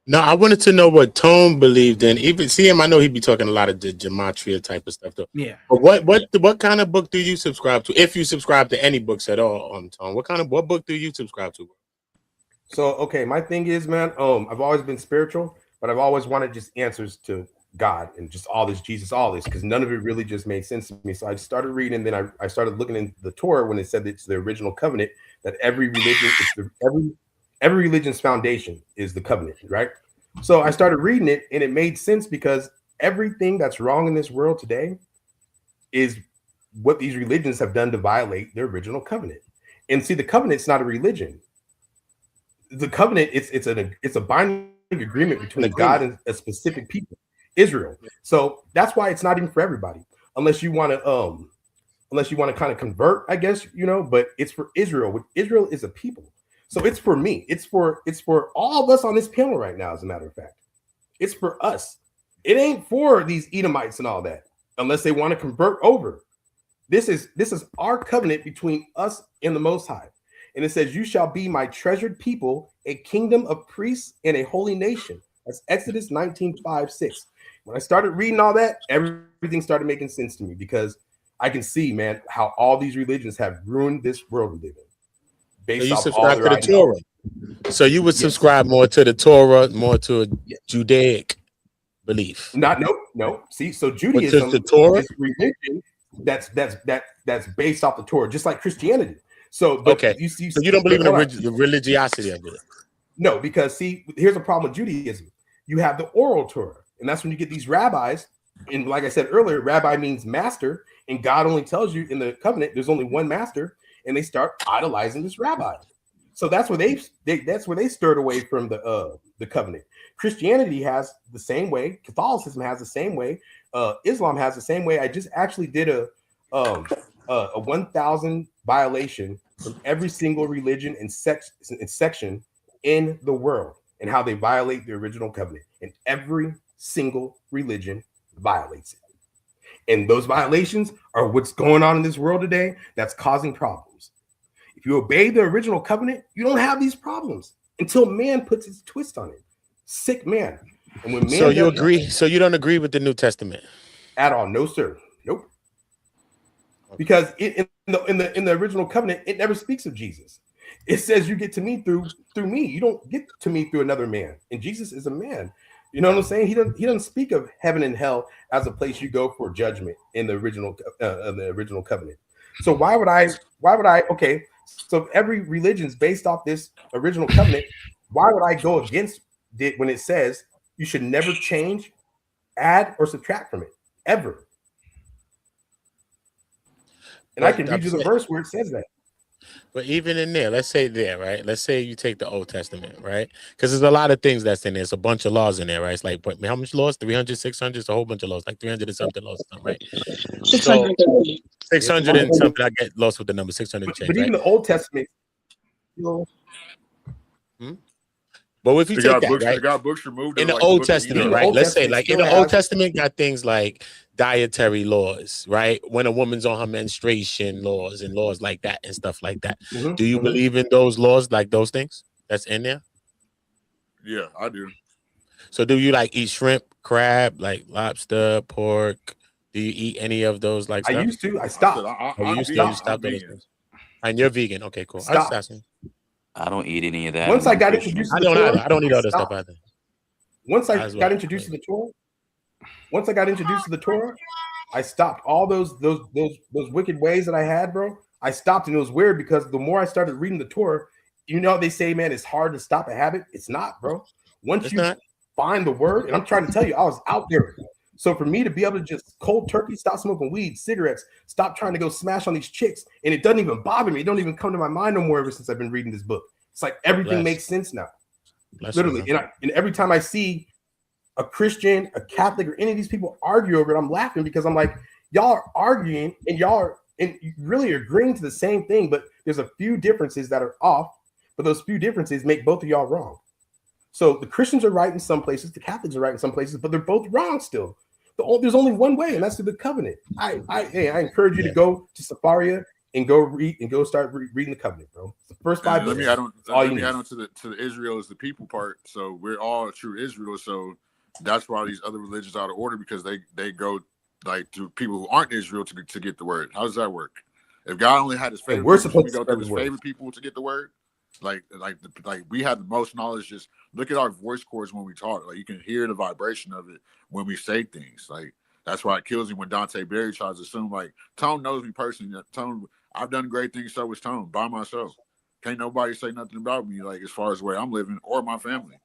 No, I wanted to know what Tone believed in. Even see him, I know he'd be talking a lot of the gematria type of stuff though. Yeah. But what kind of book do you subscribe to? If you subscribe to any books at all, Tone, what book do you subscribe to? So okay, my thing is, man, I've always been spiritual, but I've always wanted just answers to God and just all this Jesus, all this, because none of it really just made sense to me. So I started reading, and then I started looking in the Torah when it said that it's the original covenant, that every religion, every religion's foundation is the covenant, right? So I started reading it, and it made sense because everything that's wrong in this world today is what these religions have done to violate their original covenant. And see, the covenant's not a religion. The covenant, it's a binding agreement between God and a specific people, Israel. So that's why it's not even for everybody, unless you want to kind of convert, I guess, but it's for Israel. Israel is a people. So it's for me. It's for all of us on this panel right now, as a matter of fact. It's for us. It ain't for these Edomites and all that, unless they want to convert over. This is our covenant between us and the Most High. And it says, "You shall be my treasured people, a kingdom of priests and a holy nation." That's Exodus 19:5-6. When I started reading all that, everything started making sense to me, because I can see, man, how all these religions have ruined this world we live in. So you subscribe to the Torah. So you would subscribe more to the Torah, more to a Judaic belief. No. See, so Judaism the Torah is religion that's based off the Torah, just like Christianity. So okay, so you don't believe in the religiosity of it? No, because see, here's a problem with Judaism. You have the oral Torah, and that's when you get these rabbis. And like I said earlier, rabbi means master, and God only tells you in the covenant there's only one master, and they start idolizing this rabbi. So that's where they stirred away from the covenant. Christianity has the same way. Catholicism has the same way. Islam has the same way. I just actually did a 1,000 violation from every single religion and section in the world, and how they violate the original covenant. And every single religion violates it. And those violations are what's going on in this world today that's causing problems. If you obey the original covenant, you don't have these problems until man puts his twist on it. Sick man. And when man so you agree? So you don't agree with the New Testament at all? No, sir. Nope. Okay. Because in the original covenant, it never speaks of Jesus. It says you get to me through me. You don't get to me through another man. And Jesus is a man. You know what I'm saying? He doesn't speak of heaven and hell as a place you go for judgment in the original covenant. So why would I? Okay, so if every religion is based off this original covenant, why would I go against it when it says you should never change, add, or subtract from it ever? And I can read you the verse where it says that. But even in there, let's say there, right? Let's say you take the Old Testament, right? Because there's a lot of things that's in there. It's a bunch of laws in there, right? It's like, how much laws? 300, 600? It's a whole bunch of laws, like 300 and something laws, right? 600. So, 600 and something. I get lost with the number 600 and change, but even the Old Testament, But if you take that, books, right? they got books removed in the like Old the Testament, right? Let's say, like in the Old Testament, got things like dietary laws, right? When a woman's on her menstruation laws and laws like that and stuff like that. Mm-hmm. Do you believe in those laws, like those things that's in there? Yeah, I do. So do you like eat shrimp, crab, like lobster, pork? Do you eat any of those like stuff? I used to. I stopped. You stopped those things. And you're vegan. Okay, cool. Stop. I don't eat any of that. Once I got introduced to the Torah, I don't eat other stuff either. Once I got introduced to the Torah, I stopped all those wicked ways that I had, bro. I stopped, and it was weird because the more I started reading the Torah, they say, man, it's hard to stop a habit. It's not, bro. Once you find the word, and I'm trying to tell you, I was out there. So for me to be able to just cold turkey, stop smoking weed, cigarettes, stop trying to go smash on these chicks, and it doesn't even bother me. It don't even come to my mind no more ever since I've been reading this book. It's like everything makes sense now. Literally. And every time I see a Christian, a Catholic, or any of these people argue over it, I'm laughing because I'm like, y'all are arguing and y'all are really agreeing to the same thing, but there's a few differences that are off, but those few differences make both of y'all wrong. So the Christians are right in some places, the Catholics are right in some places, but they're both wrong still. There's only one way, and that's through the covenant. I encourage you to go to Safaria, and go start reading the covenant, bro. It's the first 5 Let books. me add on. All Let you me need. add on to the Israel is the people part. So we're all true Israel. So that's why these other religions are out of order, because they go like to people who aren't Israel to get the word. How does that work? If God only had his favorite, we're people, supposed we to go spread through his the word. favorite people to get the word. Like we have the most knowledge. Just look at our voice cords when we talk. Like you can hear the vibration of it when we say things. Like that's why it kills me when Dante Berry tries to assume like Tone knows me personally. Tone, I've done great things. So is Tone by myself. Can't nobody say nothing about me, like as far as where I'm living or my family,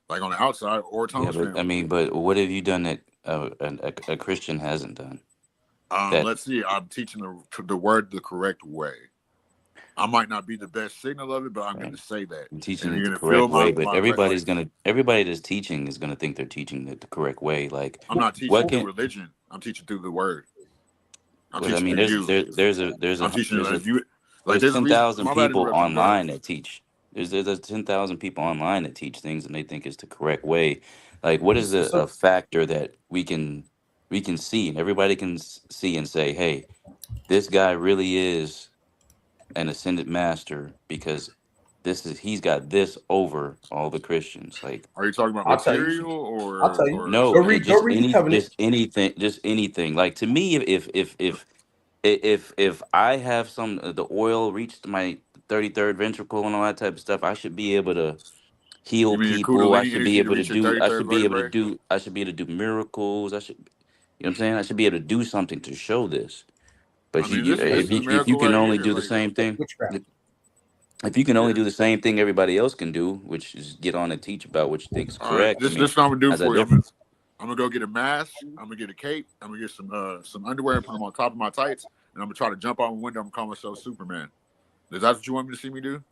like on the outside or Yeah, Tone's but I family. mean, but what have you done that a Christian hasn't done? Let's see. I'm teaching the word the correct way. I might not be the best signal of it, but I'm going to say that. I'm teaching And it you're the going to feel correct way, but like, everybody that's teaching is gonna think they're teaching it the correct way. Like, I'm not teaching what through can? religion. I'm teaching through the word. I'm But I teaching mean, through you. I'm teaching like you. Like there's there's a reason. 10,000 My bad people interruption, bro. online that teach. There's 10,000 people online that teach things and they think it's the correct way. Like, what is a So factor that we can see and everybody can see and say, hey, this guy really is an ascended master because he's got this over all the Christians. Like, Are you talking about I'll tell you. material I'll tell you. or no, Go something? read. Go read the covenant. just anything. Like, to me, if I have some the oil reached my 33rd ventricle and all that type of stuff, I should be able to heal You mean your people. Kundalini energy to reach your 33rd vertebrae? I should be able to do miracles. You know what I'm saying? I should be able to do something to show this. I But mean, this is a if you miracle can right only here. do the Like, same thing, Witchcraft. if you can only yeah. do the same thing everybody else can do, which is get on and teach about what you think is All right, correct. I this mean, is what I'm gonna do how's that for you. different? I'm gonna go get a mask. I'm gonna get a cape. I'm gonna get some underwear and put them on top of my tights, and I'm gonna try to jump out the window. I'm gonna call myself Superman. Is that what you want me to see me do?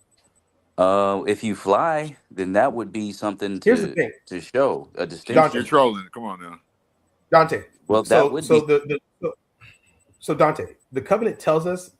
If you fly, then that would be something Here's the thing, to show a Dante. You're distinction. trolling. Come on now. Dante. Well, that So would so be. so Dante, the covenant tells us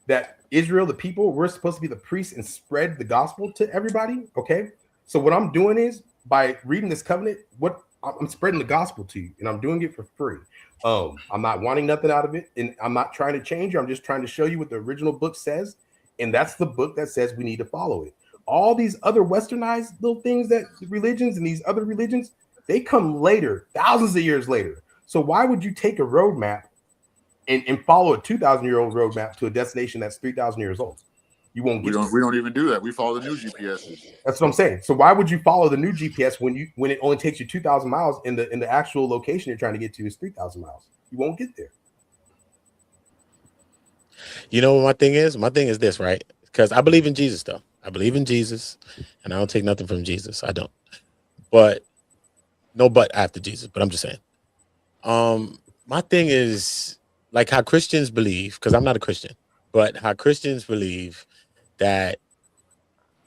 that Israel, the people, we're supposed to be the priests and spread the gospel to everybody. Okay. So what I'm doing is by reading this covenant, what I'm spreading the gospel to you, and I'm doing it for free. I'm not wanting nothing out of it, and I'm not trying to change you. I'm just trying to show you what the original book says, and that's the book that says we need to follow it. All these other westernized little things that religions and these other religions, they come later, thousands of years later. So why would you take a roadmap and follow a 2,000-year-old roadmap to a destination that's 3,000 years old? You won't We get don't. We don't even do that. We follow the new GPSs. That's what I'm saying. So why would you follow the new GPS when it only takes you 2,000 miles and the actual location you're trying to get to is 3,000 miles? You won't get there. You know what my thing is? My thing is this, right? Because I believe in Jesus, though. I believe in Jesus, and I don't take nothing from Jesus. I don't. But no, but after Jesus. But I'm just saying. My thing is like how Christians believe, because I'm not a Christian, but how Christians believe that,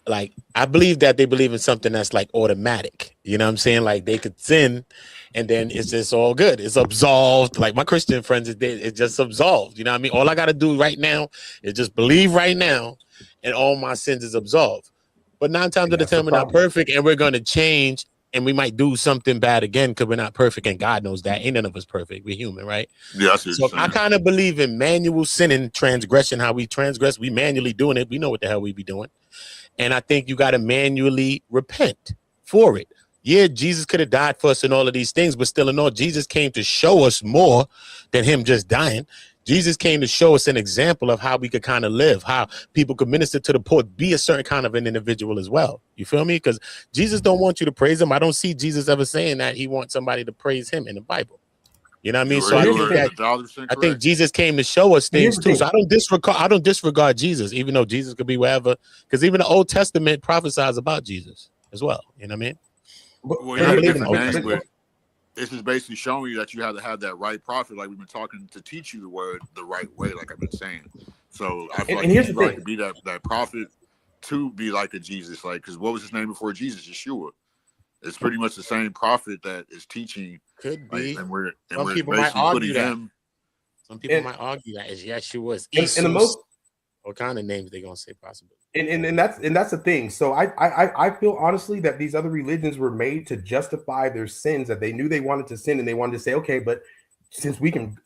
like, I believe that they believe in something that's like automatic. You know what I'm saying? Like they could sin and then it's just all good. It's absolved. Like my Christian friends, it's just absolved. You know what I mean? All I got to do right now is just believe right now and all my sins is absolved. But 9 times out of 10, we're not perfect and we're going to change and we might do something bad again because we're not perfect and God knows that. Ain't none of us perfect. We're human, right? Yeah, So I kind of believe in manual sinning, transgression, how we transgress. We manually doing it. We know what the hell we be doing. And I think you got to manually repent for it. Yeah, Jesus could have died for us and all of these things, but still in all, Jesus came to show us more than him just dying. Jesus came to show us an example of how we could kind of live, how people could minister to the poor, be a certain kind of an individual as well. You feel me? Because Jesus don't want you to praise him. I don't see Jesus ever saying that he wants somebody to praise him in the Bible. You know what I mean? So I think Jesus came to show us things too. So I don't disregard Jesus, even though Jesus could be wherever, because even the Old Testament prophesies about Jesus as well. You know what I mean? Well, you have a different name, but this is basically showing you that you have to have that right prophet, like we've been talking, to teach you the word the right way, like I've been saying. So I feel like here's the thing. to be that prophet, to be like a Jesus, like, because what was his name before Jesus? Yeshua. It's pretty much the same prophet that is teaching. Could be. Like, Some people might argue that. Some people might argue that is Yeshua's. And the most, what kind of names they gonna say possibly? And that's the thing. So I feel honestly that these other religions were made to justify their sins, that they knew they wanted to sin and they wanted to say, okay, but since we can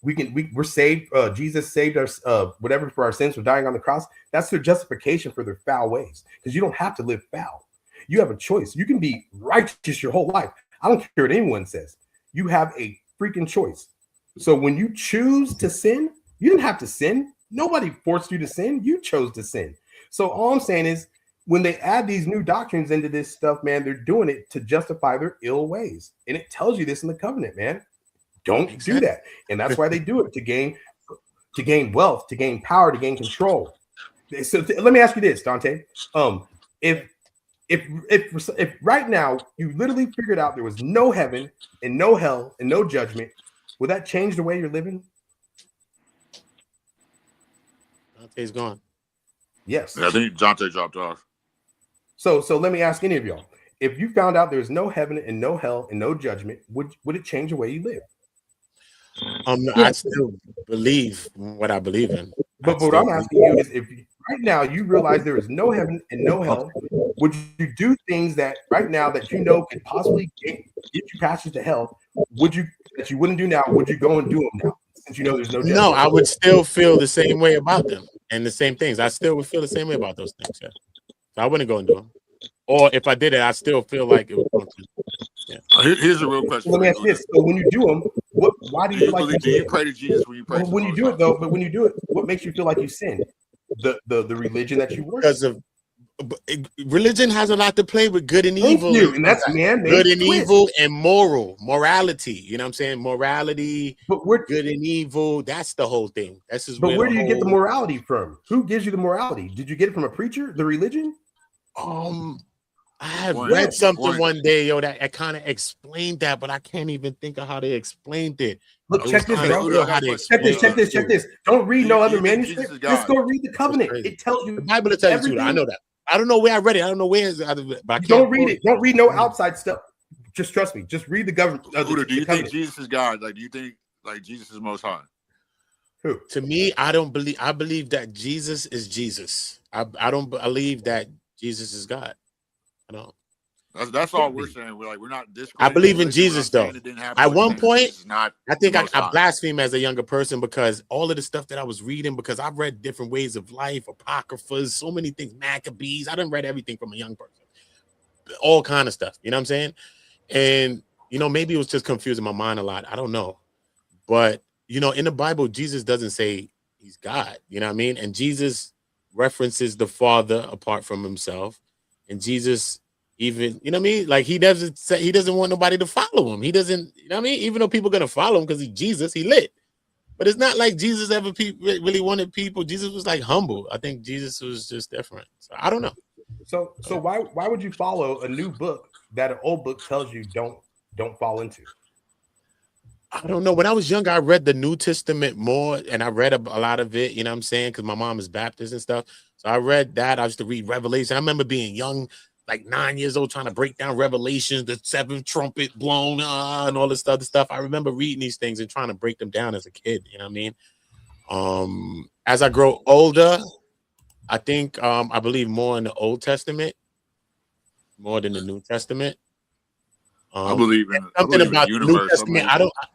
we're saved. Jesus saved us, whatever, for our sins for dying on the cross. That's their justification for their foul ways, because you don't have to live foul. You have a choice. You can be righteous your whole life. I don't care what anyone says. You have a freaking choice. So when you choose to sin, you didn't have to sin. Nobody forced you to sin. You chose to sin. So all I'm saying is, when they add these new doctrines into this stuff, man, they're doing it to justify their ill ways. And it tells you this in the covenant, man. Don't do that. And that's why they do it, to gain wealth, to gain power, to gain control. So let me ask you this, Dante. If right now you literally figured out there was no heaven and no hell and no judgment, would that change the way you're living? Dante's gone. Yes. I think Dante dropped off. So let me ask any of y'all: if you found out there's no heaven and no hell and no judgment, would it change the way you live? I still believe what I believe in. But what I'm asking you is, if right now you realize there is no heaven and no hell, would you do things that right now that you know could possibly get you passage to hell? That you wouldn't do now? Would you go and do them now, since you know there's no judgment? No, I would still feel the same way about them and the same things. I still would feel the same way about those things. Yeah. So I wouldn't go and do them. Or if I did it, I still feel like it was. Yeah. Here's a real question. Let me ask you this: so when you do them, why do you feel like do you pray to Jesus when you pray? When you do it, though, but when you do it, what makes you feel like you sinned? The religion that you worship. Because of religion has a lot to play with good and evil. And that's man-made. Good and evil and morality. You know what I'm saying? Morality, but we're good and evil. That's the whole thing. That's just. But where do you get the morality from? Who gives you the morality? Did you get it from a preacher? The religion? I have read something one day, yo, that kind of explained that, but I can't even think of how they explained it. Look, check this, bro. Check this. Don't read no other manuscript. Just go read the covenant. It tells you. The Bible tells you. I know that. I don't know where I read it. I don't know where it's out of it. But I don't read it. Don't read no outside stuff. Just trust me. Just read the government. Do you think Jesus is God? Like, do you think like Jesus is Most High? Who? To me, I don't believe. I believe that Jesus is Jesus. I don't believe that Jesus is God. I don't. That's all we're saying. We're not. I believe in Jesus, though. At one point, I think I blaspheme as a younger person, because all of the stuff that I was reading, because I've read different ways of life, apocryphas, so many things, Maccabees. I done read everything from a young person, all kind of stuff. You know what I'm saying? And maybe it was just confusing my mind a lot. I don't know, but in the Bible, Jesus doesn't say he's God. You know what I mean? And Jesus references the Father apart from himself. And Jesus, even, you know what I mean? Like, he doesn't want nobody to follow him. He doesn't, you know what I mean? Even though people are going to follow him because he's Jesus, he lit. But it's not like Jesus ever really wanted people. Jesus was like humble. I think Jesus was just different. So I don't know. So why would you follow a new book that an old book tells you don't fall into? I don't know. When I was younger, I read the New Testament more, and I read a lot of it, you know what I'm saying? Because my mom is Baptist and stuff. So I read that. I used to read Revelation. I remember being young, like 9 years old, trying to break down Revelations, the seventh trumpet blown, and all this other stuff. I remember reading these things and trying to break them down as a kid, you know what I mean? As I grow older, I think I believe more in the Old Testament more than the New Testament. I believe in something about the New Testament.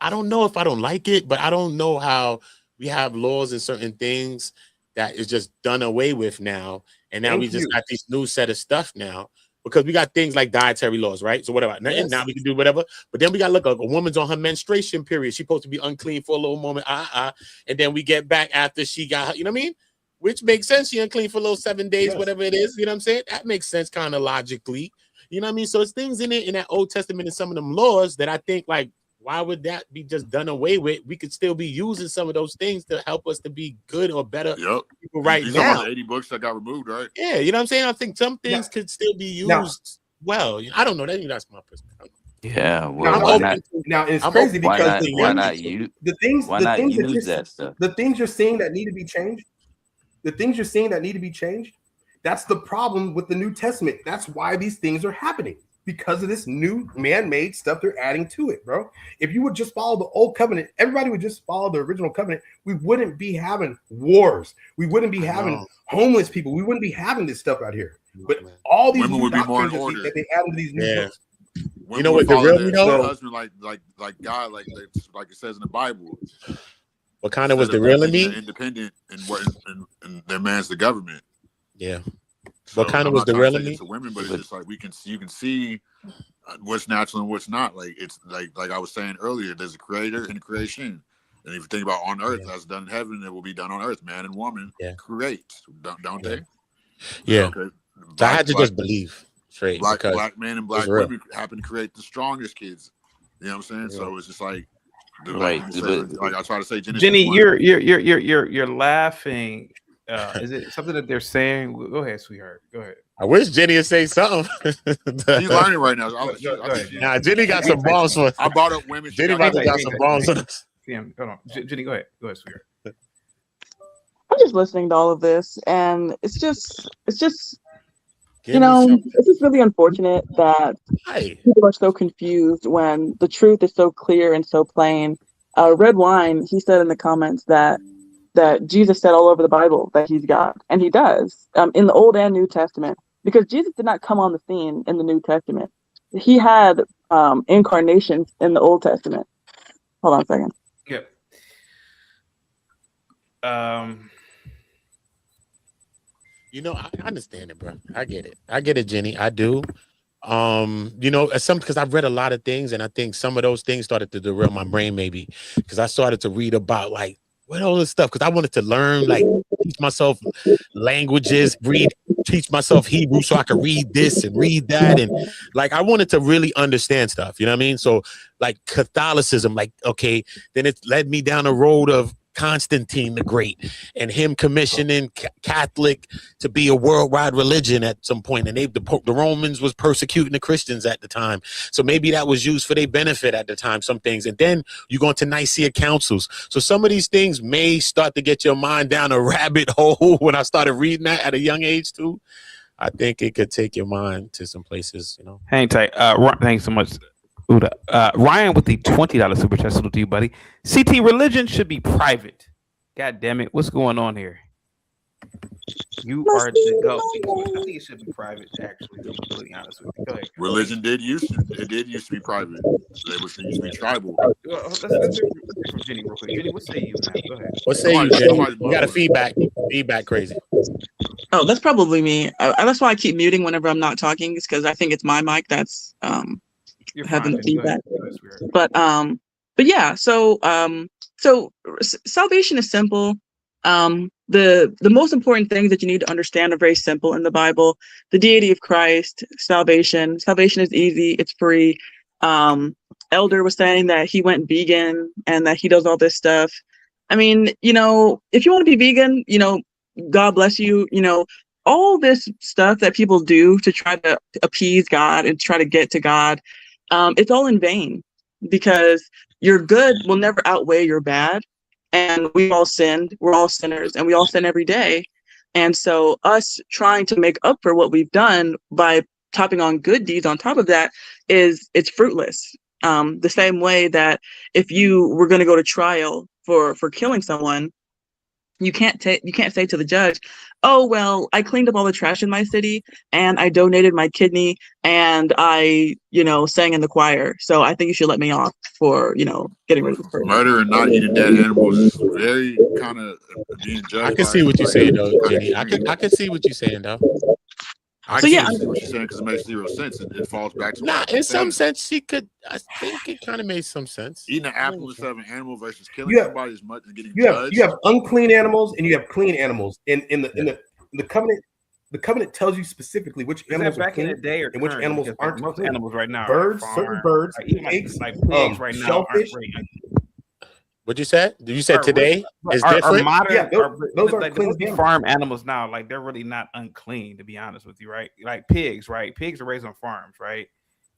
I don't know if I don't like it, but I don't know how we have laws and certain things that is just done away with now, and now we just got this new set of stuff now, because we got things like dietary laws, right? So whatever, and now we can do whatever, but then we got look, a woman's on her menstruation period, she's supposed to be unclean for a little moment, and then we get back after she got, you know what I mean? Which makes sense. She unclean for a little 7 days, whatever it is, you know what I'm saying? That makes sense kind of logically. You know what I mean? So it's things in it in that Old Testament and some of them laws that I think, like, why would that be just done away with? We could still be using some of those things to help us to be good or better people right now. The 80 books that got removed, right? Yeah, you know what I'm saying? I think some things could still be used well. I don't know. That's my perspective. Yeah, well, now it's crazy because the things you're seeing that need to be changed, that's the problem with the New Testament. That's why these things are happening, because of this new man-made stuff they're adding to it, bro. If you would just follow the old covenant, everybody would just follow the original covenant, we wouldn't be having wars. We wouldn't be having homeless people. We wouldn't be having this stuff out here. But all these women would be more in order that they add into these new books. You know what the real, husband, like God, like it says in the Bible. Wakanda was Instead the of real them thinking me. they're independent and their man's the government. Yeah. So Wakanda I'm was not the trying real to take me. it to women, but it's just like you can see what's natural and what's not. Like it's like I was saying earlier, there's a creator and a creation. And if you think about on earth, that's done in heaven, it will be done on earth. Man and woman create, don't they? Yeah. Okay. So I had to just believe straight because black men and black women happen to create the strongest kids. You know what I'm saying? So it's just like, right. Like I try to say, Genesis Jenny, 1. you're laughing. Is it something that they're saying? Go ahead, sweetheart. Go ahead. I wish Jenny would say something. She's learning right now. Nah, Jenny got some balls for us. I brought up women. Jenny about to got some balls on us. Hold on. Jenny, go ahead. Go ahead, sweetheart. I'm just listening to all of this, and it's just Give me something. it's just really unfortunate that people are so confused when the truth is so clear and so plain. Red Wine, he said in the comments that Jesus said all over the Bible that he's God, and he does in the Old and New Testament, because Jesus did not come on the scene in the New Testament. He had incarnations in the Old Testament. Hold on a second. Yep. I understand it, bro. I get it, Jenny. I do. Because I've read a lot of things, and I think some of those things started to derail my brain, maybe because I started to read about like what all this stuff, because I wanted to learn, like teach myself languages, teach myself Hebrew so I could read this and read that, and like I wanted to really understand stuff. You know what I mean? So like Catholicism, like okay, then it led me down a road of Constantine the Great and him commissioning Catholic to be a worldwide religion at some point, and the Romans was persecuting the Christians at the time, so maybe that was used for their benefit at the time, some things. And then you go into Nicaea councils, so some of these things may start to get your mind down a rabbit hole. When I started reading that at a young age too, I think it could take your mind to some places. Hang tight. Thanks so much, Uda. Ryan with the $20 super chat. Salute to you, buddy. CT, religion should be private. God damn it. What's going on here? You are the goat. I think it should be private, actually, to be completely honest with you. Go ahead. Religion did used to be private. They used to be tribal. Let's hear from Jenny real quick. Jenny, what say you, man? Go ahead. What say you, Jenny? You got a feedback crazy. Oh, that's probably me. That's why I keep muting whenever I'm not talking, because I think it's my mic that's having the feedback. But yeah. So salvation is simple. The most important things that you need to understand are very simple in the Bible. The deity of Christ, salvation is easy, it's free. Elder was saying that he went vegan and that he does all this stuff. I mean, if you want to be vegan, God bless you. All this stuff that people do to try to appease God and try to get to God, it's all in vain, because your good will never outweigh your bad. And we've all sinned. We're all sinners, and we all sin every day. And so us trying to make up for what we've done by topping on good deeds on top of that it's fruitless. The same way that if you were going to go to trial for killing someone, you can't say to the judge, oh, well, I cleaned up all the trash in my city and I donated my kidney and I, sang in the choir, so I think you should let me off for, getting rid of the person. Murder and not eating dead animals is very kind of being judged. I can see what you're saying, though, Jenny. I can see what you're saying, though. I see what you're saying, because it makes zero sense. It falls back to in some sense, I think it kind of made some sense. Eating an apple instead of an animal versus killing somebody as much and getting judged. You have unclean animals and you have clean animals. In the covenant, the covenant tells you specifically which animals are clean and which animals aren't. Most animals right now, certain birds, pigs, pigs right now, shellfish. What'd you say? Did you say today is different? Modern, those are like clean farm animals now. Like they're really not unclean, to be honest with you, right? Like pigs, right? Pigs are raised on farms, right?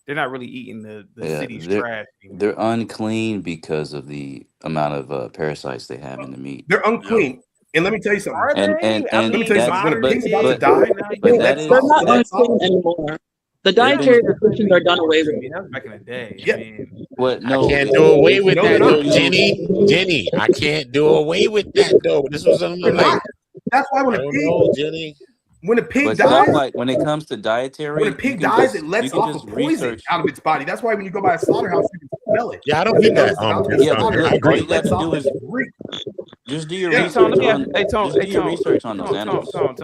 They're not really eating the city's trash anymore. They're unclean because of the amount of parasites they have in the meat. They're unclean. And let me tell you something. And let me tell you something. When a pig's about to die, they're not unclean anymore. The dietary restrictions are done away with. That was back in the day. Yeah. I can't do away with that, though, Jenny. I can't do away with that, though. This was on my life. That's why when a pig dies, like when it comes to dietary, when a pig dies, it lets off a poison out of its body. That's why when you go by a slaughterhouse, you can smell it. Yeah, I don't think that. all you have to do is Just do your Yeah. research Tone, on. hey, Tone, Just hey, do your Tone, research on those Tone, animals. Tone.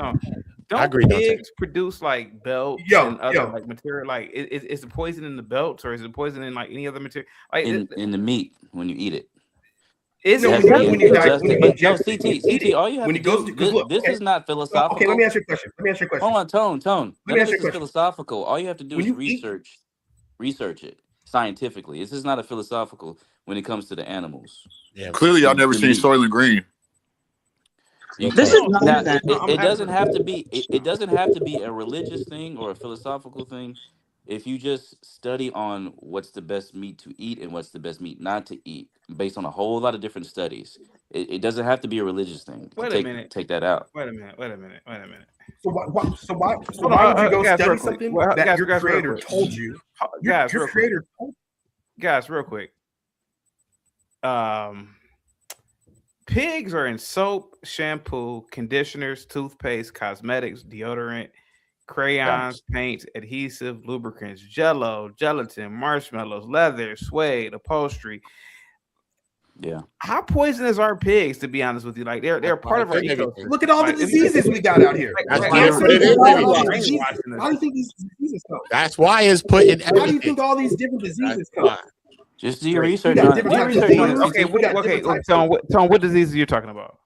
Don't I agree, Dante. pigs produce like belts Yo, and other yo. like material? Like, is the poison in the belts or is it poison in like any other material? Like, In the meat when you eat it. is It No, has it? to be when you adjusted. But no, ingest it, when you eat CT, it, all you have when to it goes do. to, because look, This okay, is not okay, philosophical. let me ask you a question. Hold on, Tone. Let None me of ask you this a is question. philosophical. All you have to do When is you eat, research it scientifically. This is not a philosophical when it comes to the animals. Yeah. Clearly, y'all never The seen meat. Soylent Green. This is No, Now, nonsense. no, I'm it doesn't asking. have to be. It doesn't have to be a religious thing or a philosophical thing. If you just study on what's the best meat to eat and what's the best meat not to eat, based on a whole lot of different studies, it doesn't have to be a religious thing. Wait a minute. Take that out. Wait a minute. so why Hold on, would you go guys, study real quick. something Well, that guys, your real creator quick. told you? Guys, Your real quick. creator told Guys, real quick. Pigs are in soap, shampoo, conditioners, toothpaste, cosmetics, deodorant, crayons, paints, adhesive, lubricants, jello, gelatin, marshmallows, leather, suede, upholstery. Yeah. How poisonous are pigs? To be honest with you, like they're part of our Take everything. ecosystem. Look at all the Like, if you- diseases we got out here. That's like, why Why it's do put you it in think all everything. these diseases- Brainwashing us. why do you think these diseases come? That's why it's put in Why do you everything. think all these different diseases That's come? why. Just do your We research got on it. different Do your types of research on it. disease. Okay, CT. we got different types Tone, what diseases are you talking about?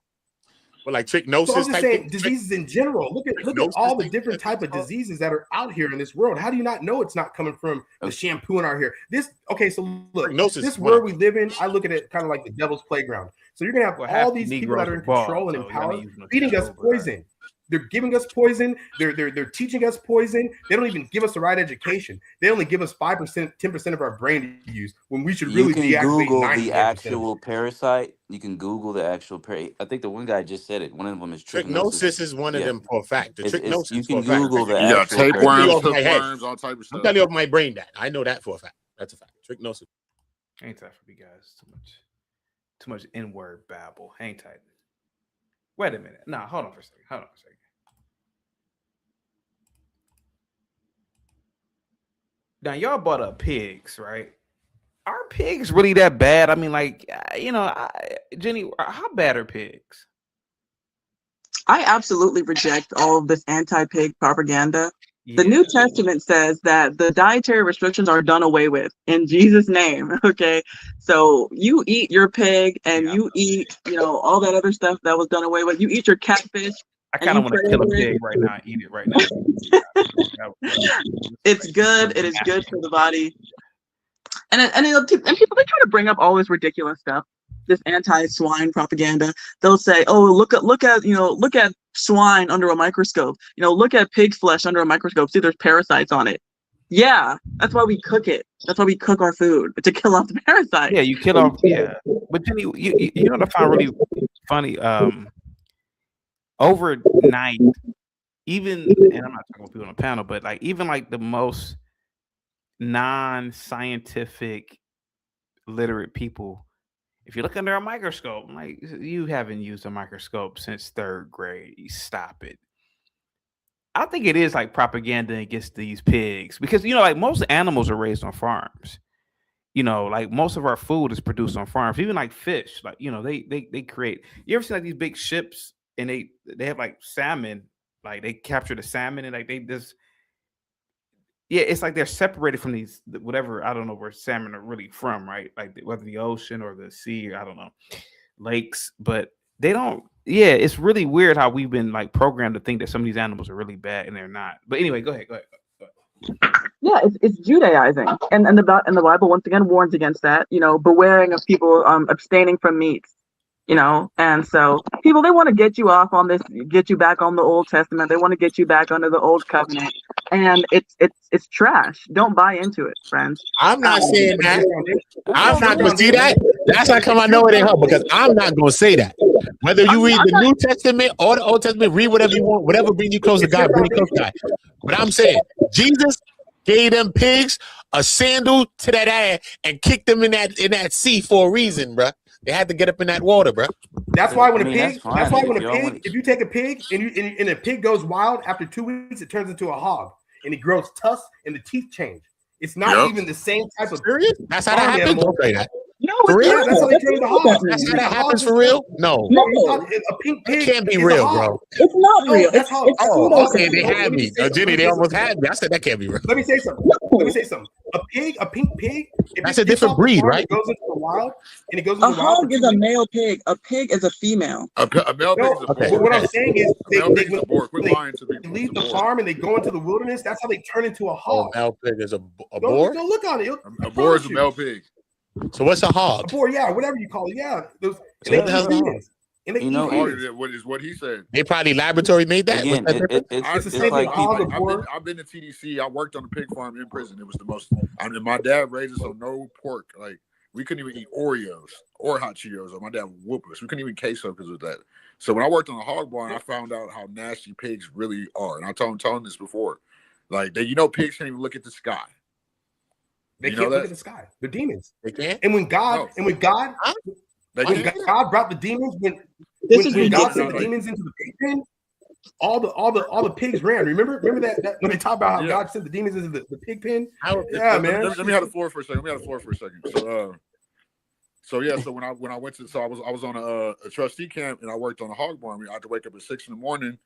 Well, like So I'm trichnosis just type saying thing. diseases in general. Look at all the different type of diseases that are out here in this world. How do you not know it's not coming from the shampoo in our hair? So look, Trichnosis this is one of world we live in, I look at it kind of like the devil's playground. So you're gonna have Well, half all the these people that Negroes are in are bald, control and in so y'all power ain't using no feeding us shampoo, but poison. They're giving us poison. They're teaching us poison. They don't even give us the right education. They only give us 5%, 10% of our brain to use when we should You really can be activating Google 99%. the actual parasite. You can Google the actual I think the one guy just said it. One of them is Trichnosis is one of Yeah. them for a fact. The trichnosis You for can a fact. Google the You got actual tapeworms, parasite. parasite. Off my head. hookworms, all type of I'm stuff. telling you off my brain that. I know that for a fact. That's a fact. Trichnosis. Ain't tight for you guys. Too much N-word babble. Hang tight. Wait a minute. Nah, hold on for a second. Now y'all brought up pigs, right? Are pigs really that bad? I mean, like, Jenny, how bad are pigs? I absolutely reject all of this anti-pig propaganda. The Yeah. New Testament says that the dietary restrictions are done away with in Jesus' name. Okay. So you eat your pig and you eat, all that other stuff that was done away with. You eat your catfish. I kind of want to kill a pig right now and eat it right now. It's good. It is good for the body. And people, they try to bring up all this ridiculous stuff, this anti-swine propaganda. They'll say, "Oh, look at swine under a microscope. Look at pig flesh under a microscope. See, there's parasites on it." Yeah, that's why we cook it. That's why we cook our food, to kill off the parasites. Yeah, you kill off. Yeah, but Jenny, you know what I found really funny? Overnight, even, and I'm not talking about people on the panel, but like even like the most non-scientific literate people, if you look under a microscope, like, you haven't used a microscope since 3rd grade. You stop it. I think it is like propaganda against these pigs because like most animals are raised on farms. Like most of our food is produced on farms. Even like fish, like they create. You ever see like these big ships and they have like salmon, like they capture the salmon and like they just. Yeah, it's like they're separated from these whatever. I don't know where salmon are really from, right? Like whether the ocean or the sea, I don't know, lakes. But they don't. Yeah, it's really weird how we've been like programmed to think that some of these animals are really bad and they're not. But anyway, go ahead. Yeah, it's Judaizing, and the Bible once again warns against that. Bewaring of people abstaining from meats. And so people, they want to get you off on this, get you back on the Old Testament. They want to get you back under the Old Covenant, and it's trash. Don't buy into it, friends. I'm not saying that. I'm not going to see that. That's how come I know it ain't her, because I'm not going to say that. Whether you read the New Testament or the Old Testament, read whatever you want, whatever brings you close to God, bring you close to God. But I'm saying Jesus gave them pigs a sandal to that ass and kicked them in that sea for a reason, bruh. They had to get up in that water, bro. That's why when if if you take a pig and a pig goes wild, after 2 weeks, it turns into a hog and it grows tusks and the teeth change. It's not even the same type of. Serious? That's how that happens. Don't say that. No, For it's real? not. That's how they turn into hogs. That's how that happens for real? No, No, A pink pig it can't be is a real, hog. bro. it's not No, real. that's how. It's Oh, okay, Let they me had me. say something. Jenny, Let me they say almost something. had me. I said that can't be real. Let me say something. Let me say something. A pink pig. If That's it a gets different off the breed, farm, right? It goes into the wild, and it goes into A the wild. hog is a male pig. A pig is a female. A male pig is a Okay. boar. But what I'm saying is, A male pig is when a boar. Quit they lying to people. leave It's a the boar. farm and they go into the wilderness, that's how they turn into a Oh, hog. male pig is a Go boar. look on it. A boar is a male pig. So what's a A hog? boar, yeah, whatever you call it, yeah. Those, So and they what the hell's eat a hog? demons. And they You eat know, Hog demons. is what he said. They probably laboratory made that. again, What's that different? it's It's the it's same like thing. Hog, people. a boar. I've been to TDC. I worked on a pig farm in prison. It was the most. I mean, my dad raised us on no pork. Like we couldn't even eat Oreos or hot Cheetos. Or my dad would whoop us. We couldn't even queso because of that. So when I worked on a hog barn, I found out how nasty pigs really are. And I told him this before. Like they, pigs can't even look at the sky. They You can't know look that? at the sky. They're demons. They can't. And when God, No. and when God, They when can't. God brought the demons, when This is God ridiculous. sent the demons into the pig pen, all the pigs ran. Remember that when they talk about how Yeah. God sent the demons into the pig pen? How- Yeah, man. Let me have the floor for a second. So yeah, so when I went to, so I was on a trustee camp and I worked on a hog barn. I had to wake up at 6 a.m.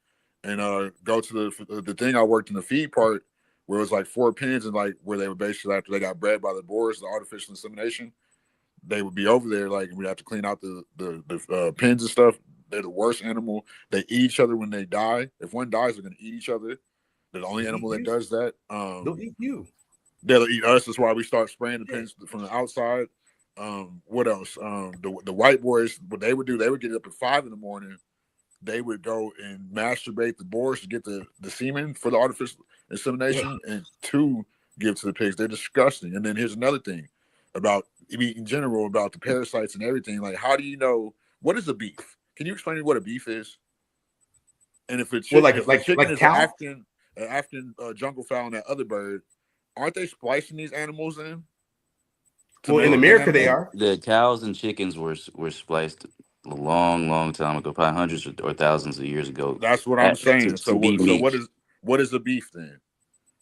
and go to the thing. I worked in the feed part where it was like 4 pens and like where they would basically, after they got bred by the boars, the artificial insemination, they would be over there like, and we'd have to clean out the pens and stuff. They're the worst animal. They eat each other when they die. If one dies, they're gonna eat each other. They're the only animal that does that. They'll eat you. They'll eat us. That's why we start spraying the pens from the outside. What else? The white boys, what they would do, they would get up at 5 a.m. They would go and masturbate the boars to get the semen for the artificial insemination and to give to the pigs. They're disgusting. And then here's another thing about meat in general, about the parasites and everything. Like, how do you know what is a beef? Can you explain to me what a beef is? And if it's chicken, chicken is cow? an African jungle fowl and that other bird, aren't they splicing these animals in? Well, in America they are. The cows and chickens were spliced a long time ago, probably hundreds or thousands of years ago. That's what I'm saying. To So be meat. what is a beef then?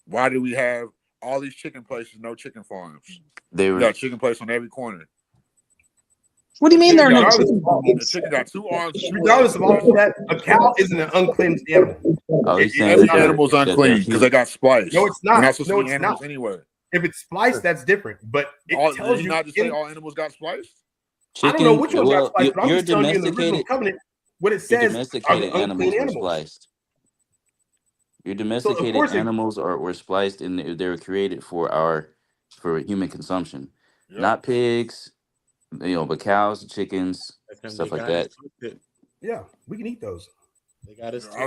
Why do we have all these chicken places, no chicken farms? They We were got chicken place on every corner. What do you mean there are no Regardless chicken The farms? chicken got 2 arms. Regardless of all of that, a cow isn't an uncleansed animal. he's saying Every that they're- animal's that they're unclean because they got spliced. No, it's not. We're not supposed No, to eat it's animals not. anyway. If it's spliced, that's different. But it Did tells he you. not just say all animals got spliced? I don't know which ones well, got spliced, but I'm your just telling you in the original domesticated covenant what it your says are domesticated the animals unclean were animals. spliced. Your domesticated course it- animals were spliced and they were created for human consumption, Yep. not pigs, but cows, chickens, stuff like that. Yeah, we can eat those. They got us. I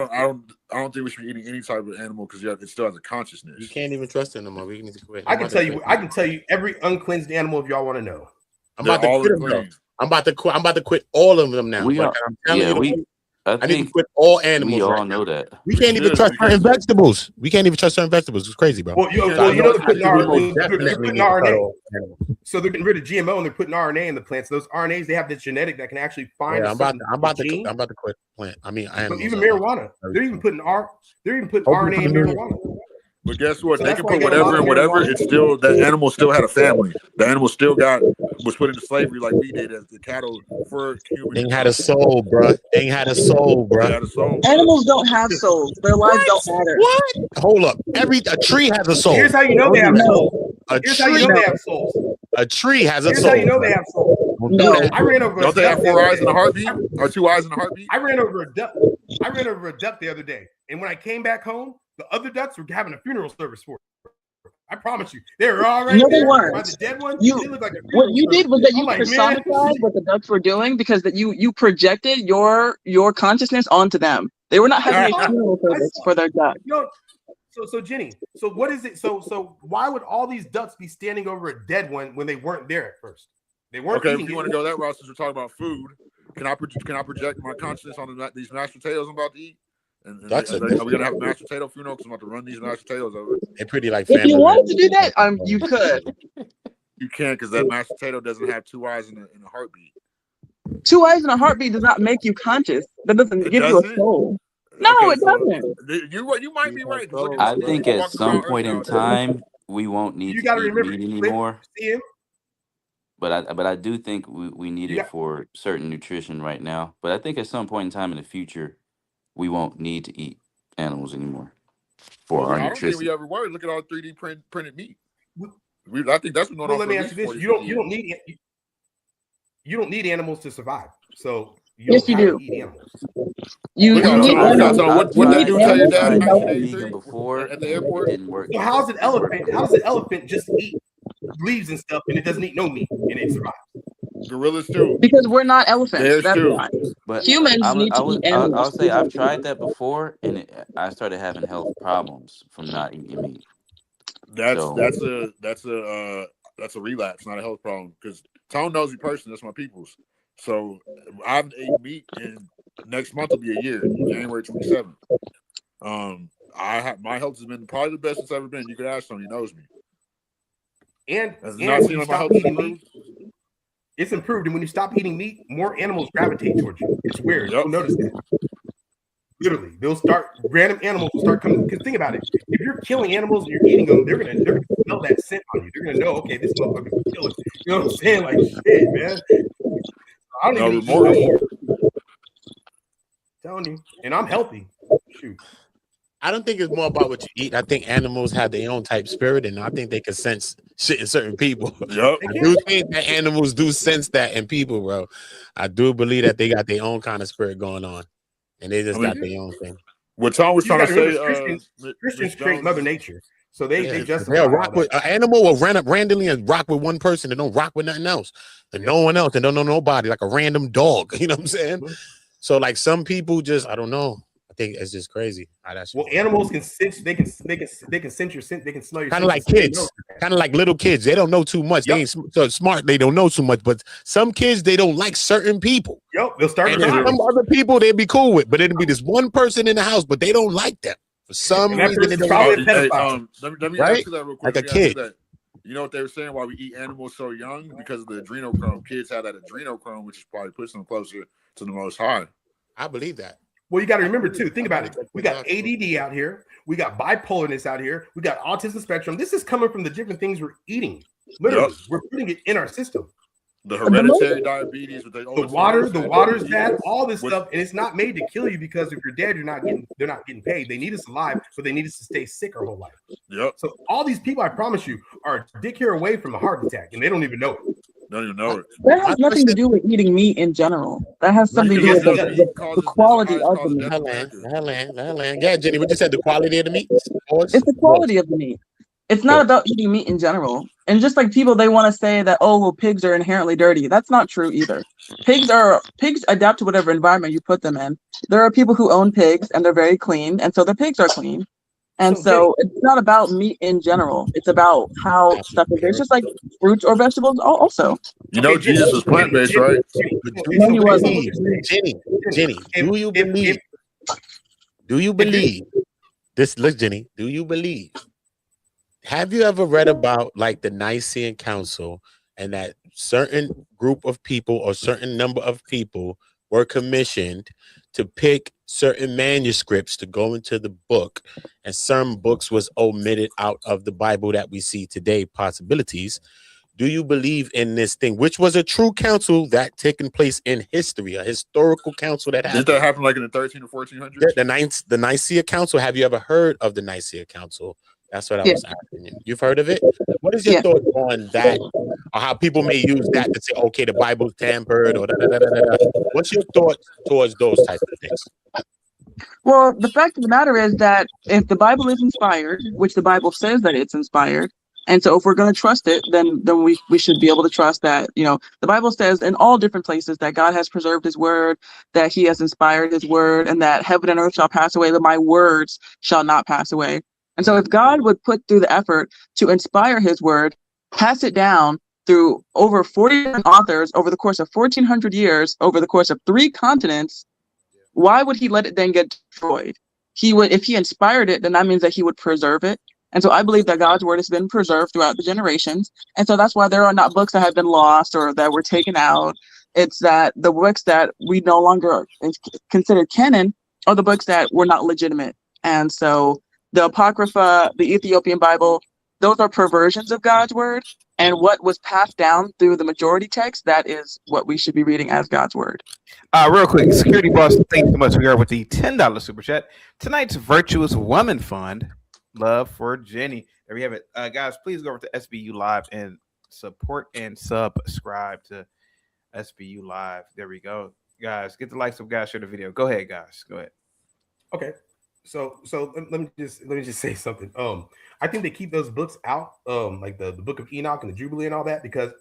don't think we should be eating any type of animal because it still has a consciousness. You can't even trust it no more. We need to quit. I can tell you every uncleansed animal if y'all want to know. I'm They're about to all quit them, though. unclean. I'm about to quit all of them now. We Like, are- I'm telling yeah, you, I I need to think quit all animals. we all right know now. that. We can't even should, trust because- certain vegetables. We can't even trust certain vegetables. It's crazy, bro. Well, you Yeah, know I they're know putting we RNA. most They're definitely putting need to cut RNA. all animals. So they're getting rid of GMO and they're putting RNA in the plants. Those RNAs, they have the genetic that can actually find. Yeah, a I'm about certain gene. to quit plant. I mean, But animals. even are like- marijuana, they're even putting RNA Hopefully in for the marijuana. But guess what? So They that's can why put you got a lot whatever of in whatever. marijuana. It's still that animal still had a family. The animal still was put into slavery like we did as the cattle for human. They ain't had a soul, bro. They ain't had a soul, They bro. had a soul. Animals don't have souls. Their lives don't matter. What? Hold up. A tree has a soul. Here's how you know they have No. souls. A Here's how you tree, know they have souls. a tree has a Here's soul. how you know they have souls. Don't do No. that. I ran over a Don't they have duck the 4 other eyes and a day. heartbeat or 2 eyes and a heartbeat? I ran over a duck. The other day, and when I came back home, the other ducks were having a funeral service for it. I promise you, they were all right No, they there. weren't. By the dead one, You- they looked like a What funeral you did was that service. you I'm like, man, personified what the ducks were doing because that you projected your consciousness onto them. They were not having a funeral service for their duck. No, so Jenny, so what is it? So why would all these ducks be standing over a dead one when they weren't there at first? They weren't Okay, eating if you it. want to go that route, since we're talking about food, can I project my consciousness on these mashed potatoes I'm about to eat? And That's are a- we gonna have a mashed potato funeral? Because I'm about to run these mashed potatoes over. They're pretty like If family. you wanted to do that, you could. You can't because that mashed potato doesn't have 2 eyes and a heartbeat. 2 eyes and a heartbeat does not make you conscious. That doesn't It give you a doesn't? soul. No, Okay, it so doesn't. you might be right. 'cause look at I look think who's at walking some around point in Earth nowadays. time we won't need You to got to eat remember, meat anymore. see him? But I do think we need Yeah. it for certain nutrition right now. But I think at some point in time in the future, we won't need to eat animals anymore for Well, our I don't think nutrition. we ever were. Look at all 3D printed meat. I think that's been going Well, on let for me at ask least you this: 40, you don't need animals to survive. So Yes, you have do. to eat animals. You Look you at need Tom. animals. What You they need do tell your animals to dad be in I tried healthy. vegan 1983 before, at the and airport? it didn't work. So how's an It didn't work. elephant? How does an elephant just eat leaves and stuff, and it doesn't eat no meat, and it survives? Gorillas too. Because we're not elephants. Bears That's too. why. But Humans need to eat animals I'll to be say I've healthy. tried that before, and I started having health problems from not eating meat. That's So a relapse, not a health problem. Because Tone knows me personally. That's my people's. So I haven't eaten meat, and next month will be a year, January 27th. My health has been probably the best it's ever been. You could ask someone, he knows me. And Has it and not when seem you like my stop health has eating meat, improved? it's improved. And when you stop eating meat, more animals gravitate towards you. It's weird. Yep. You'll notice that. Literally, random animals will start coming. Because think about it: if you're killing animals and you're eating them, they're gonna smell that scent on you. They're gonna know, okay, this motherfucker's killing. You know what I'm saying? Like shit, man. I don't No even eat meat remorse. no more. Telling you, and I'm healthy. Shoot. I don't think it's more about what you eat. I think animals have their own type spirit, and I think they can sense shit in certain people. Yep. I do think that animals do sense that in people, bro. I do believe that they got their own kind of spirit going on, and they just got their own thing. What Tom was You trying to gotta say, remember, Christians create Mother Nature, so they justify they'll all rock with that. an animal will run up randomly and rock with one person and don't rock with nothing else, and no one else, and don't know nobody, like a random dog. You know what I'm saying? So like some people just, I don't know. I think it's just crazy. Well, animals can sense. They can sense your scent. They can smell your kind of like kids, kind of like little kids. They don't know too much. They ain't so smart. They don't know too much. But some kids, they don't like certain people. Yep, they'll start. And some other people they'd be cool with, but it'd be this one person in the house, but they don't like them for some reason. They don't probably like a pedophile. Let me right? ask you that real quick. Like a kid. You know what they were saying? Why we eat animals so young? Because of the adrenochrome. Kids have that adrenochrome, which is probably pushing them closer to the Most High. I believe that. Well, you got to remember too. Think about it. We got ADD out here. We got bipolarness out here. We got autism spectrum. This is coming from the different things we're eating. Literally, we're putting it in our system. The hereditary diabetes, with the water's bad, all this stuff, and it's not made to kill you because if you're dead, they're not getting paid. They need us alive, but they need us to stay sick our whole life. Yep. So all these people, I promise you, are a dick hair away from a heart attack, and they don't even know it. Don't even know it. That has nothing to do with eating meat in general. That has something to do with the quality of the meat. Yeah, Jenny, what you said, the quality of the meat? It's the quality of the meat. It's not about eating meat in general. And just like people, they want to say that, oh, well, pigs are inherently dirty. That's not true either. Pigs adapt to whatever environment you put them in. There are people who own pigs and they're very clean. And so their pigs are clean. And so it's not about meat in general. It's about how stuff is. It's just like fruits or vegetables also. You know, Jesus was plant-based, right? Jenny, do you believe this? Look, Jenny, do you believe? Have you ever read about like the Nicene Council and that certain group of people or certain number of people were commissioned to pick certain manuscripts to go into the book, and some books was omitted out of the Bible that we see today, possibilities? Do you believe in this thing, which was a true council that taken place in history, a historical council that happened? Did that happen like in the 13 or 1400s? The Nicaea Council. Have you ever heard of the Nicaea Council? That's what I was asking you. You've heard of it? What is your thought on that, or how people may use that to say, okay, the Bible's tampered, or What's your thought towards those types of things? Well, the fact of the matter is that if the Bible is inspired, which the Bible says that it's inspired, and so if we're going to trust it, then we should be able to trust that, the Bible says in all different places that God has preserved his word, that he has inspired his word, and that heaven and earth shall pass away, but my words shall not pass away. And so if God would put through the effort to inspire his word, pass it down through over 40 authors over the course of 1,400 years, over the course of 3 continents, why would he let it then get destroyed? He would, if he inspired it, then that means that he would preserve it. And so I believe that God's word has been preserved throughout the generations. And so that's why there are not books that have been lost or that were taken out. It's that the books that we no longer consider canon are the books that were not legitimate. And so the Apocrypha, the Ethiopian Bible, those are perversions of God's word. And what was passed down through the majority text, that is what we should be reading as God's word. Real quick, Security Boss, thank you so much. We are with the $10 super chat. Tonight's Virtuous Woman Fund, love for Jenny. There we have it. Guys, please go over to SBU Live and support and subscribe to SBU Live. There we go. Guys, get the likes of guys, share the video. Go ahead, guys. Go ahead. Okay. So let me just say something. I think they keep those books out, like the Book of Enoch and the Jubilee and all that, because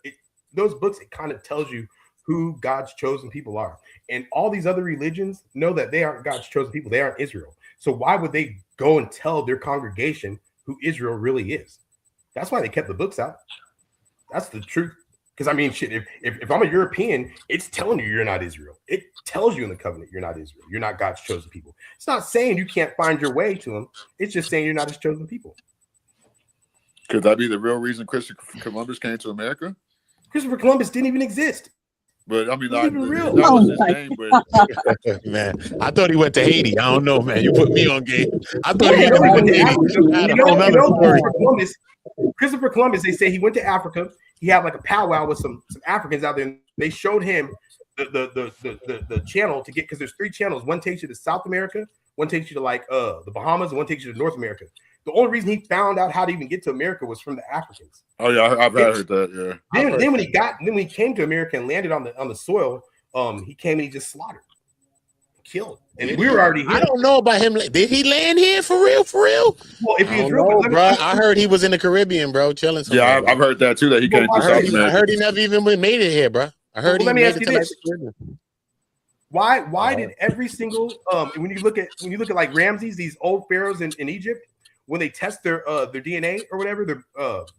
those books, it kind of tells you who God's chosen people are. And all these other religions know that they aren't God's chosen people. They aren't Israel. So why would they go and tell their congregation who Israel really is? That's why they kept the books out. That's the truth. Because I mean, shit, if I'm a European, it's telling you you're not Israel. It tells you in the covenant you're not Israel. You're not God's chosen people. It's not saying you can't find your way to him. It's just saying you're not his chosen people. Could that be the real reason Christopher Columbus came to America? Christopher Columbus didn't even exist. But I mean, Not even real. that was his name. But Man, I thought he went to Haiti. I don't know, man. You put me on game. I thought he Yeah, went to you Haiti. I had a know, whole nother story. Christopher Columbus, they say he went to Africa. He had like a powwow with some Africans out there, and they showed him the channel to get, because there's 3 channels. One takes you to South America, one takes you to like the Bahamas, and one takes you to North America. The only reason he found out how to even get to America was from the Africans. oh yeah, I've heard that. Yeah. Then when he came to America and landed on the soil, he came and he just slaughtered, killed, and we were already here. I don't know about him. Did he land here for real? For real? Well, if he I was don't real, know, bro. I heard he was in the Caribbean, bro, chilling somewhere. Yeah, I've heard that too. That he came to South I America. heard he never even made it here, bro. I heard Well, let he me made ask it you to like this. the Caribbean. Why did every single when you look at like Ramses, these old pharaohs in Egypt, when they test their DNA or whatever,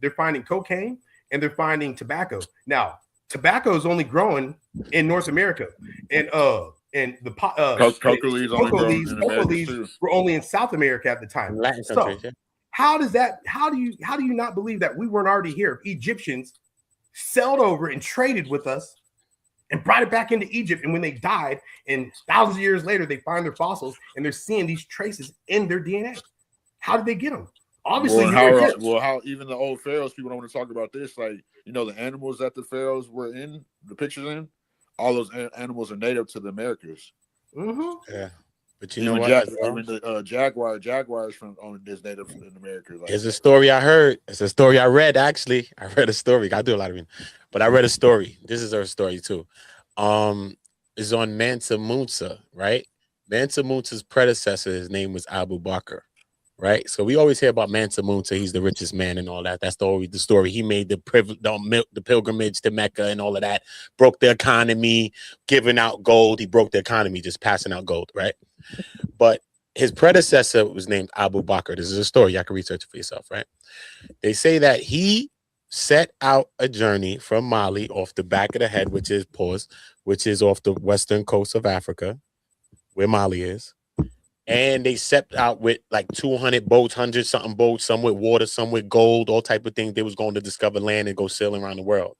they're finding cocaine and they're finding tobacco. Now, tobacco is only growing in North America, and the Coca leaves only grow in America too. were only in South America at the time. Latin So countries, yeah. how do you not believe that we weren't already here? Egyptians sailed over and traded with us and brought it back into Egypt. And when they died, and thousands of years later, they find their fossils and they're seeing these traces in their DNA. How did they get them? Obviously, how even the old pharaohs, people don't want to talk about this. Like, you know, the animals that the pharaohs were in the pictures in, all those animals are native to the Americas. Mm-hmm. Yeah. But Even the jaguars from is native in America. Like, it's a story I heard. It's a story I read, actually. I read a story. I do a lot of reading, but I read a story. This is her story too. It's on Mansa Musa, right? Mansa Musa's predecessor, his name was Abu Bakr, right? So we always hear about Mansa Musa. He's the richest man and all that. That's the story. He made the pilgrimage to Mecca and all of that. Broke the economy, giving out gold. He broke the economy just passing out gold, right? But his predecessor was named Abu Bakr. This is a story. You can research it for yourself, right? They say that he set out a journey from Mali off the back of the head, which is off the western coast of Africa, where Mali is. And they set out with like 200 boats, 100-something boats, some with water, some with gold, all type of things. They was going to discover land and go sailing around the world.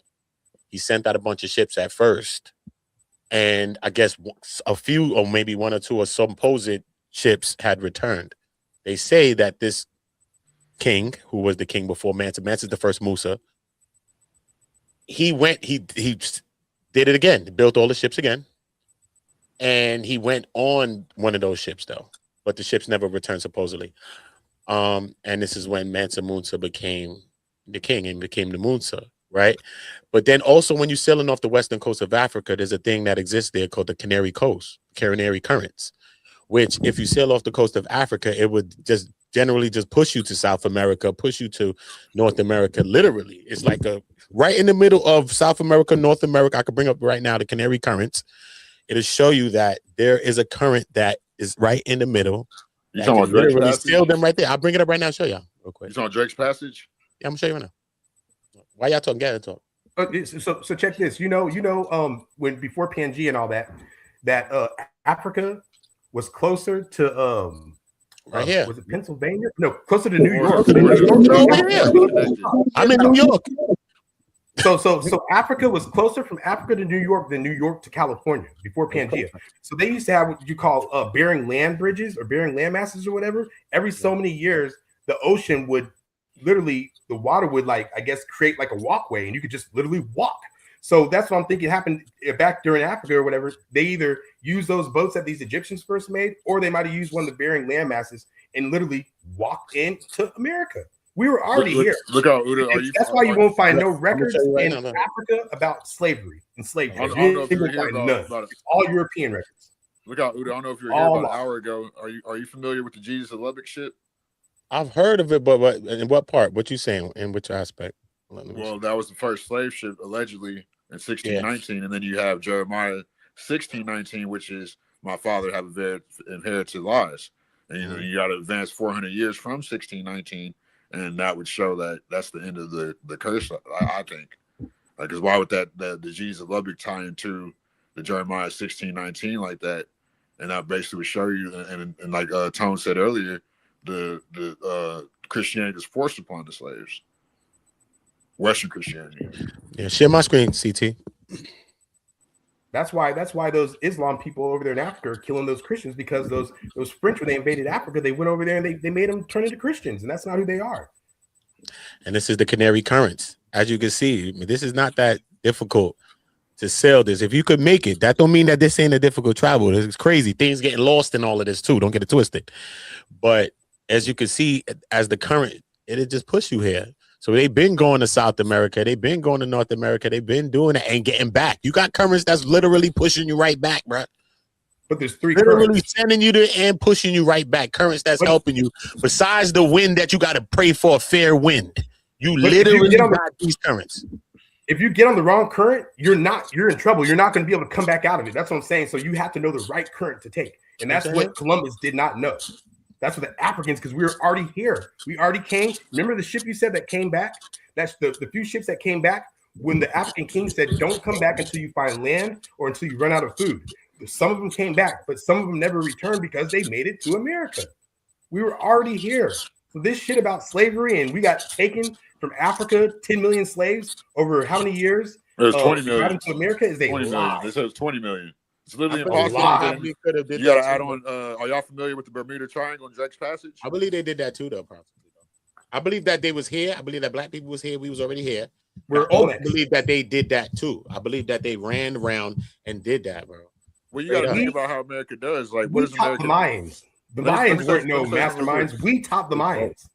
He sent out a bunch of ships at first. And I guess a few, or maybe one or two, or supposed ships had returned. They say that this king, who was the king before Mansa's the first Musa, he did it again, built all the ships again. And he went on one of those ships, though. But the ships never returned, supposedly. And this is when Mansa Musa became the king and became the Musa, right? But then also when you're sailing off the western coast of Africa, there's a thing that exists there called the Canary Currents, which if you sail off the coast of Africa, it would just generally just push you to South America, push you to North America. Literally, it's like right in the middle of South America, North America. I could bring up right now the Canary Currents. It'll show you that there is a current that is right in the middle. You talking about Drake's Passage? Sail them right there. I'll bring it up right now and show y'all real quick. You talking about Drake's Passage? Yeah, I'm gonna show you right now. Why y'all talking? Get talk. So check this. You know, when before Pangea and all that Africa was closer to right here. Was it Pennsylvania? No, closer to New York. I'm in New York. So Africa was closer from Africa to New York than New York to California before Pangea. So they used to have what you call Bering land bridges or Bering land masses or whatever. Every so many years, the ocean would literally the water would like, I guess, create like a walkway and you could just literally walk. So that's what I'm thinking happened back during Africa or whatever. They either used those boats that these Egyptians first made, or they might have used one of the Bering land masses and literally walked into America. We were already here. Look out, Uda. That's why you won't find no records right in now, Africa about slavery and slavery. I don't know if you're here None. about it. It's all European records. Look out, Uda. I don't know if you were here about an hour ago. Are you familiar with the Jesus of Lubbock ship? I've heard of it, but in what part? What you saying? In which aspect? Well, that was the first slave ship allegedly in 1619, and then you have Jeremiah 1619, which is my father have inherited lies, and you got to advance 400 years from 1619, and that would show that that's the end of the curse. I think, because why would the Jesus of Lubbock tie into the Jeremiah 1619 like that? And that basically would show you, and like Tone said earlier, the Christianity is forced upon the slaves. Western Christianity. Yeah, share my screen, CT. That's why those Islam people over there in Africa are killing those Christians, because those French, when they invaded Africa, they went over there and they made them turn into Christians, and that's not who they are. And this is the Canary Currents. As you can see, this is not that difficult to sail this. If you could make it, that don't mean that this ain't a difficult travel. It's crazy. Things getting lost in all of this too. Don't get it twisted. But as you can see, as the current, it'll just push you here. So they've been going to South America. They've been going to North America. They've been doing it and getting back. You got currents that's literally pushing you right back, bro. But there's three literally currents. sending you to and pushing you right back. Currents that's helping you. Besides the wind that you got to pray for a fair wind. You literally got these currents. If you get on the wrong current, you're in trouble. You're not going to be able to come back out of it. That's what I'm saying. So you have to know the right current to take. And that's what Columbus did not know. That's what the Africans, because we were already here. We already came. Remember the ship you said that came back? That's the few ships that came back when the African king said, don't come back until you find land or until you run out of food. Some of them came back, but some of them never returned because they made it to America. We were already here. So this shit about slavery, and we got taken from Africa, 10 million slaves over how many years? It was 20 million. Got into America is 20 lie. million. They said it's 20 million. It's literally Lie. impossible. You got to add on. Are y'all familiar with the Bermuda Triangle and Drake's Passage? I believe they did that too, though. Probably. I believe that they was here. I believe that black people was here. We was already here. I believe that they did that too. I believe that they ran around and did that, bro. Well, you got to think about how America does. Like, what is America? The Mayans. The Mayans weren't no masterminds. We taught the Mayans.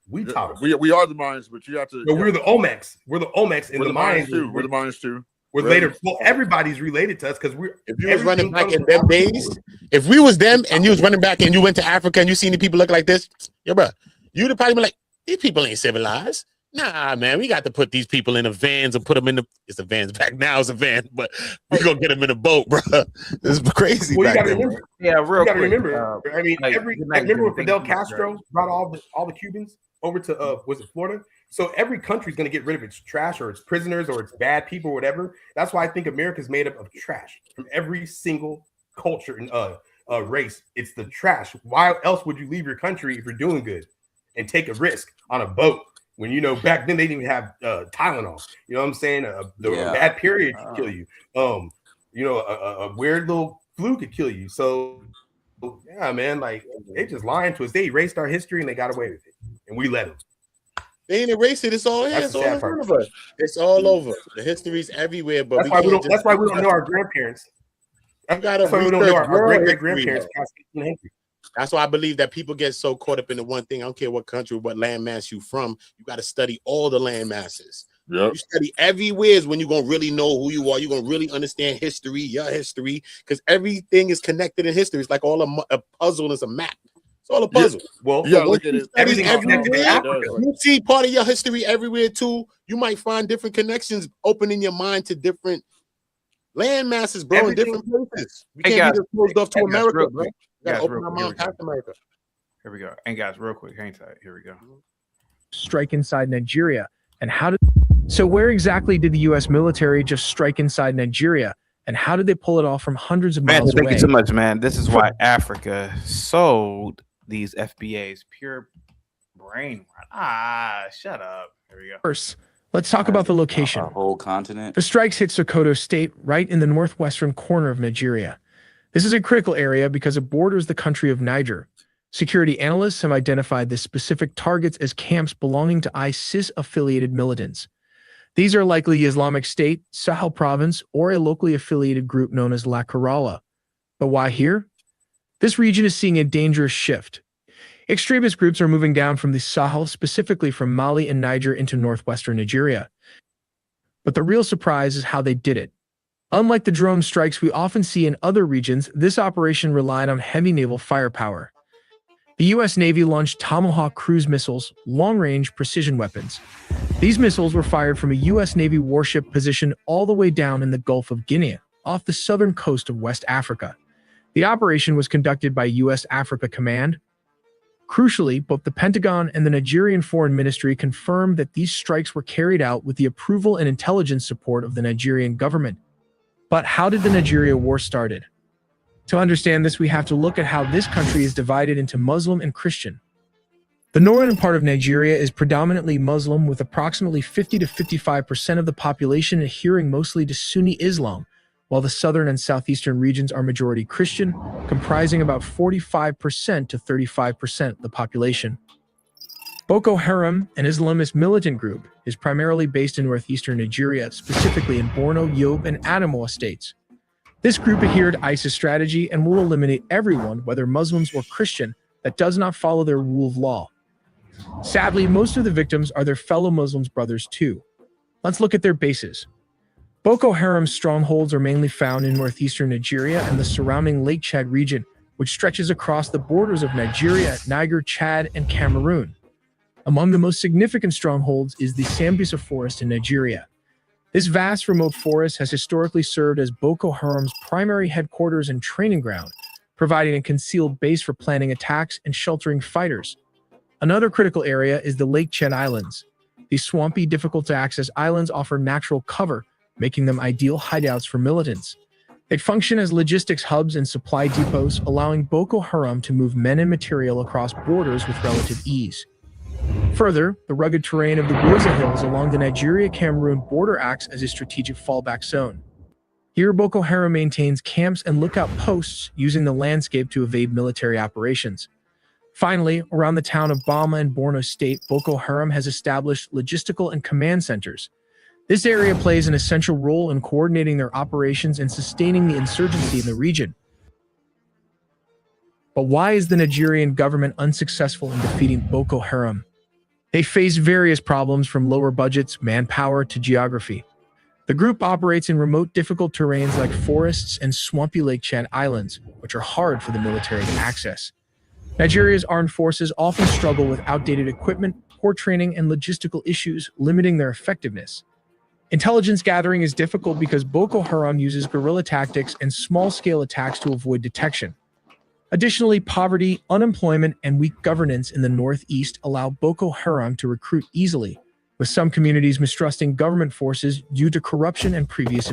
We taught them. We are the Mayans, but you have to. No, we're the Olmecs. We're the Olmecs, and we're the Mayans too. We're the Mayans too. We're later. Well, everybody's related to us because we're. If you was running back in them days, if we was them and you was running back and you went to Africa and you seen the people look like this, yeah, bro, you'd have probably been like, these people ain't civilized. Nah, man, we got to put these people in the vans and put them in the. It's a van's back now. It's a van, but we gonna get them in a boat, bro. This is crazy. Well, you gotta remember. Yeah, real quick. Remember. I mean, remember when Fidel Castro brought all the Cubans over to was it Florida? So every country is going to get rid of its trash or its prisoners or its bad people or whatever. That's why I think America is made up of trash from every single culture and race. It's the trash. Why else would you leave your country if you're doing good and take a risk on a boat when, you know, back then they didn't even have Tylenol? You know what I'm saying? The bad period could kill you. You know, a weird little flu could kill you. So, yeah, man, like they just lying to us. They erased our history and they got away with it, and we let them. They ain't erased it. It's all here. It's all in front of us. It's all over. The history's everywhere. But that's why we don't know our grandparents. That's why we don't know our great grandparents. That's why I believe that people get so caught up in the one thing. I don't care what country, what landmass you from. You got to study all the land masses. Yep. You study everywhere is when you're gonna really know who you are. You're gonna really understand history, your history, because everything is connected in history. It's like all a puzzle is a map. It's all a puzzle. Yeah. Well, yeah, look at it. Everything you see part of your history everywhere too. You might find different connections opening your mind to different land masses, bro, in different places. We can't be closed off to America, bro. We gotta open our mind past America. Here we go. And guys, real quick, hang tight. Here we go. Strike inside Nigeria. And so where exactly did the U.S. military just strike inside Nigeria? And how did they pull it off from hundreds of miles away? Thank you so much, man. This is why Africa sold these FBAs. Pure brain. Shut up. Here we go. First, let's talk about the location. Our whole continent. The strikes hit Sokoto State, right in the northwestern corner of Nigeria. This is a critical area because it borders the country of Niger. Security analysts have identified the specific targets as camps belonging to ISIS-affiliated militants. These are likely Islamic State, Sahel Province, or a locally affiliated group known as La Kerala. But why here? This region is seeing a dangerous shift. Extremist groups are moving down from the Sahel, specifically from Mali and Niger, into northwestern Nigeria. But the real surprise is how they did it. Unlike the drone strikes we often see in other regions, this operation relied on heavy naval firepower. The U.S. Navy launched Tomahawk cruise missiles, long-range precision weapons. These missiles were fired from a U.S. Navy warship positioned all the way down in the Gulf of Guinea, off the southern coast of West Africa. The operation was conducted by U.S. Africa Command. Crucially, both the Pentagon and the Nigerian Foreign Ministry confirmed that these strikes were carried out with the approval and intelligence support of the Nigerian government. But how did the Nigeria war started? To understand this, we have to look at how this country is divided into Muslim and Christian. The northern part of Nigeria is predominantly Muslim, with approximately 50 to 55% of the population adhering mostly to Sunni Islam, while the southern and southeastern regions are majority Christian, comprising about 45% to 35% of the population. Boko Haram, an Islamist militant group, is primarily based in northeastern Nigeria, specifically in Borno, Yobe, and Adamawa states. This group adhered to ISIS strategy and will eliminate everyone, whether Muslims or Christian, that does not follow their rule of law. Sadly, most of the victims are their fellow Muslims brothers too. Let's look at their bases. Boko Haram's strongholds are mainly found in northeastern Nigeria and the surrounding Lake Chad region, which stretches across the borders of Nigeria, Niger, Chad, and Cameroon. Among the most significant strongholds is the Sambisa Forest in Nigeria. This vast remote forest has historically served as Boko Haram's primary headquarters and training ground, providing a concealed base for planning attacks and sheltering fighters. Another critical area is the Lake Chad Islands. These swampy, difficult-to-access islands offer natural cover, making them ideal hideouts for militants. They function as logistics hubs and supply depots, allowing Boko Haram to move men and material across borders with relative ease. Further, the rugged terrain of the Gwoza Hills along the Nigeria-Cameroon border acts as a strategic fallback zone. Here, Boko Haram maintains camps and lookout posts, using the landscape to evade military operations. Finally, around the town of Bama in Borno State, Boko Haram has established logistical and command centers. This area plays an essential role in coordinating their operations and sustaining the insurgency in the region. But why is the Nigerian government unsuccessful in defeating Boko Haram? They face various problems, from lower budgets, manpower, to geography. The group operates in remote, difficult terrains like forests and swampy Lake Chad Islands, which are hard for the military to access. Nigeria's armed forces often struggle with outdated equipment, poor training, and logistical issues, limiting their effectiveness. Intelligence gathering is difficult because Boko Haram uses guerrilla tactics and small-scale attacks to avoid detection. Additionally, poverty, unemployment, and weak governance in the northeast allow Boko Haram to recruit easily, with some communities mistrusting government forces due to corruption and previous